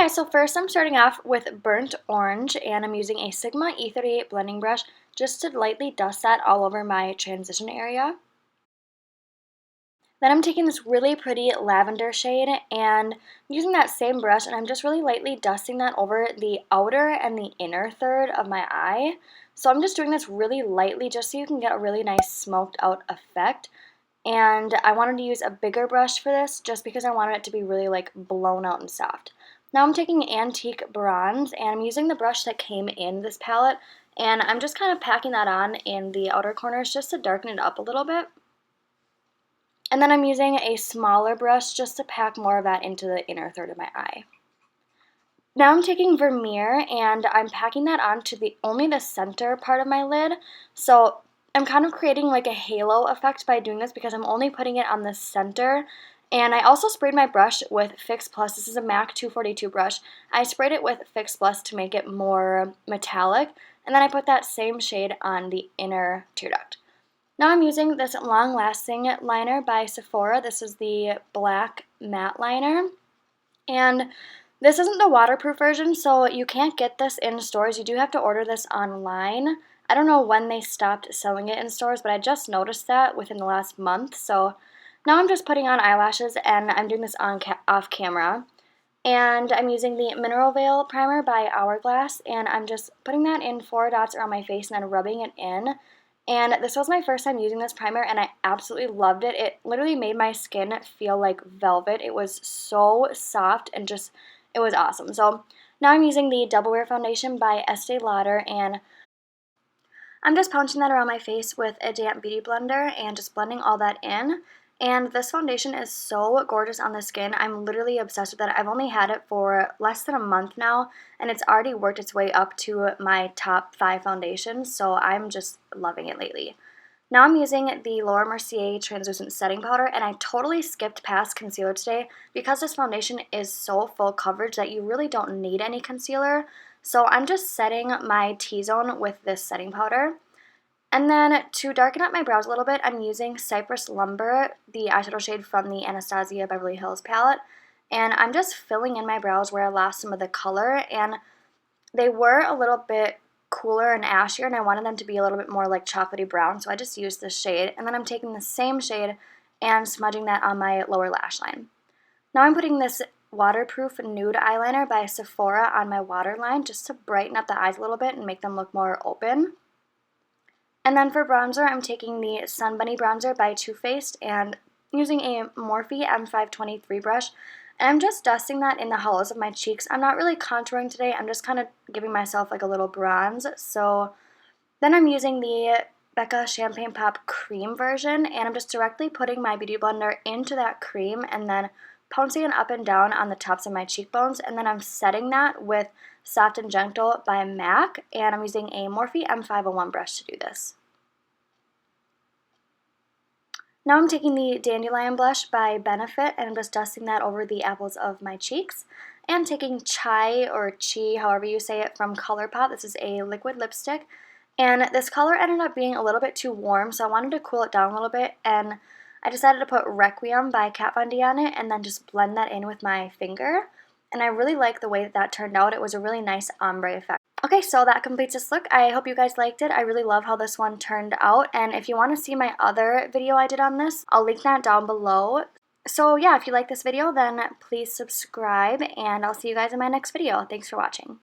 Okay, so first I'm starting off with Burnt Orange, and I'm using a Sigma E38 blending brush just to lightly dust that all over my transition area. Then I'm taking this really pretty lavender shade and using that same brush, and I'm just really lightly dusting that over the outer and the inner third of my eye. So I'm just doing this really lightly just so you can get a really nice smoked out effect. And I wanted to use a bigger brush for this just because I wanted it to be really like blown out and soft. Now I'm taking Antique Bronze, and I'm using the brush that came in this palette, and I'm just kind of packing that on in the outer corners just to darken it up a little bit. And then I'm using a smaller brush just to pack more of that into the inner third of my eye. Now I'm taking Vermeer, and I'm packing that onto only the center part of my lid. So I'm kind of creating like a halo effect by doing this because I'm only putting it on the center. And I also sprayed my brush with Fix Plus. This is a MAC 242 brush. I sprayed it with Fix Plus to make it more metallic. And then I put that same shade on the inner tear duct. Now I'm using this Long Lasting liner by Sephora. This is the black matte liner. And this isn't the waterproof version, so you can't get this in stores. You do have to order this online. I don't know when they stopped selling it in stores, but I just noticed that within the last month. So now I'm just putting on eyelashes, and I'm doing this off camera. And I'm using the Mineral Veil Primer by Hourglass, and I'm just putting that in 4 dots around my face and then rubbing it in. And this was my first time using this primer, and I absolutely loved it. It literally made my skin feel like velvet. It was so soft and just, it was awesome. So now I'm using the Double Wear Foundation by Estee Lauder, and I'm just punching that around my face with a damp beauty blender and just blending all that in. And this foundation is so gorgeous on the skin. I'm literally obsessed with it. I've only had it for less than a month now, and it's already worked its way up to my top 5 foundations, so I'm just loving it lately. Now I'm using the Laura Mercier Translucent Setting Powder, and I totally skipped past concealer today because this foundation is so full coverage that you really don't need any concealer. So I'm just setting my T-zone with this setting powder. And then to darken up my brows a little bit, I'm using Cypress Lumber, the eyeshadow shade from the Anastasia Beverly Hills palette. And I'm just filling in my brows where I lost some of the color, and they were a little bit cooler and ashier, and I wanted them to be a little bit more like chocolatey brown, so I just used this shade. And then I'm taking the same shade and smudging that on my lower lash line. Now I'm putting this waterproof nude eyeliner by Sephora on my waterline just to brighten up the eyes a little bit and make them look more open. And then for bronzer, I'm taking the Sun Bunny Bronzer by Too Faced and using a Morphe M438 brush. And I'm just dusting that in the hollows of my cheeks. I'm not really contouring today. I'm just kind of giving myself like a little bronze. So then I'm using the Becca Champagne Pop cream version, and I'm just directly putting my beauty blender into that cream and then pouncing it up and down on the tops of my cheekbones. And then I'm setting that with Soft and Gentle by MAC, and I'm using a Morphe M501 brush to do this. Now I'm taking the Dandelion blush by Benefit, and I'm just dusting that over the apples of my cheeks. And taking Chai, or Chi, however you say it, from Colourpop. This is a liquid lipstick. And this color ended up being a little bit too warm, so I wanted to cool it down a little bit. And I decided to put Requiem by Kat Von D on it, and then just blend that in with my finger. And I really like the way that turned out. It was a really nice ombre effect. Okay, so that completes this look. I hope you guys liked it. I really love how this one turned out. And if you want to see my other video I did on this, I'll link that down below. So yeah, if you like this video, then please subscribe, and I'll see you guys in my next video. Thanks for watching.